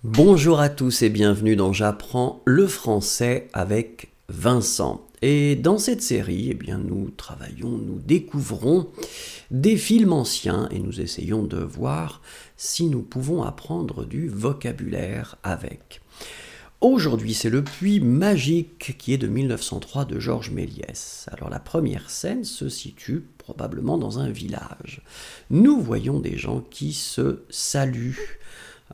Bonjour à tous et bienvenue dans J'apprends le français avec Vincent. Et dans cette série, nous travaillons, nous découvrons des films anciens et nous essayons de voir si nous pouvons apprendre du vocabulaire avec. Aujourd'hui, c'est Le Puits magique qui est de 1903 de Georges Méliès. Alors la première scène se situe probablement dans un village. Nous voyons des gens qui se saluent.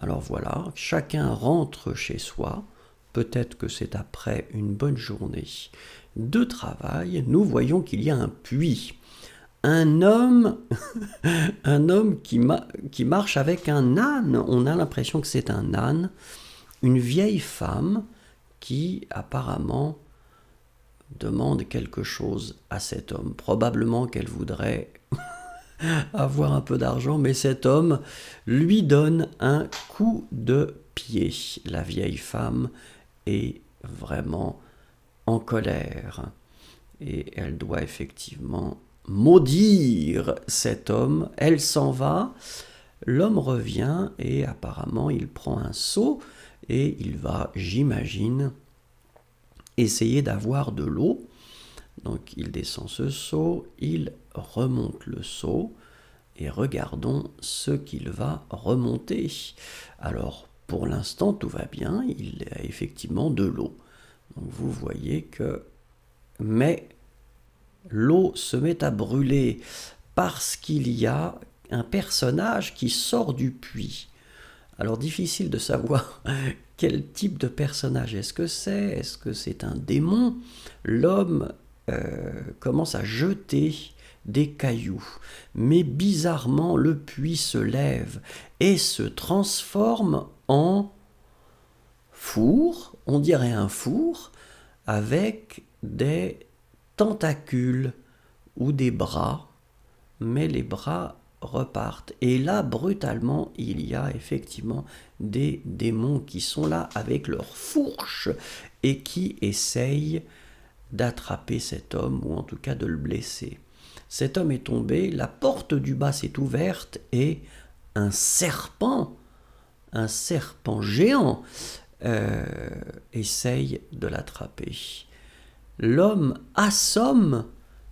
Alors voilà, chacun rentre chez soi, peut-être que c'est après une bonne journée de travail, nous voyons qu'il y a un puits. Un homme, qui marche avec un âne, on a l'impression que c'est un âne, une vieille femme qui apparemment demande quelque chose à cet homme. Probablement qu'elle voudrait avoir un peu d'argent, mais cet homme lui donne un coup de pied. La vieille femme est vraiment en colère et elle doit effectivement maudire cet homme. Elle s'en va, l'homme revient et apparemment il prend un seau et il va, j'imagine, essayer d'avoir de l'eau. Donc il descend ce seau, il remonte le seau et regardons ce qu'il va remonter. Alors pour l'instant tout va bien, il a effectivement de l'eau. Donc vous voyez que... Mais l'eau se met à brûler parce qu'il y a un personnage qui sort du puits. Alors difficile de savoir quel type de personnage est-ce que c'est. Est-ce que c'est un démon? L'homme commence à jeter des cailloux. Mais bizarrement, le puits se lève et se transforme en four, on dirait un four, avec des tentacules ou des bras, mais les bras repartent. Et là, brutalement, il y a effectivement des démons qui sont là avec leurs fourches et qui essayent d'attraper cet homme, ou en tout cas de le blesser. Cet homme est tombé, la porte du bas s'est ouverte et un serpent géant, essaye de l'attraper. L'homme assomme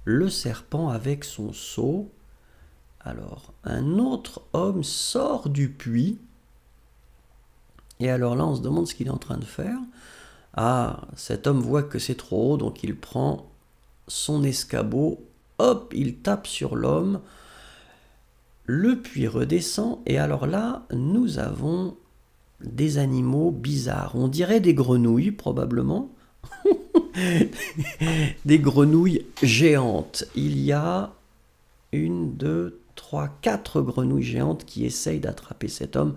le serpent avec son seau. Alors, un autre homme sort du puits. Et alors là, on se demande ce qu'il est en train de faire. Ah, cet homme voit que c'est trop haut, donc il prend son escabeau, hop, il tape sur l'homme, le puits redescend, et alors là, nous avons des animaux bizarres. On dirait des grenouilles, probablement. Des grenouilles géantes. Il y a 4 grenouilles géantes qui essayent d'attraper cet homme,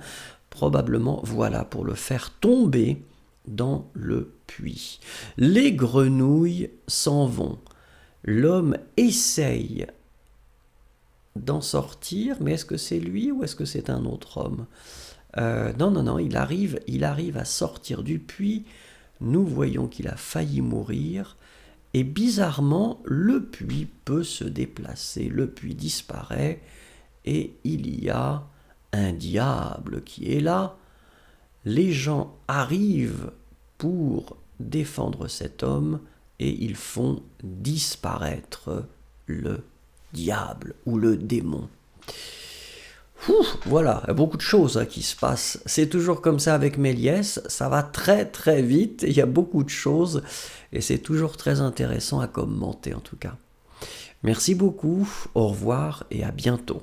probablement, voilà, pour le faire tomber dans le puits. Les grenouilles s'en vont. L'homme essaye d'en sortir, mais est-ce que c'est lui ou est-ce que c'est un autre homme? Non, il arrive à sortir du puits. Nous voyons qu'il a failli mourir. Et bizarrement, le puits peut se déplacer. Le puits disparaît et il y a un diable qui est là. Les gens arrivent pour défendre cet homme et ils font disparaître le diable ou le démon. Voilà, il y a beaucoup de choses qui se passent. C'est toujours comme ça avec Méliès, ça va très très vite, il y a beaucoup de choses et c'est toujours très intéressant à commenter en tout cas. Merci beaucoup, au revoir et à bientôt.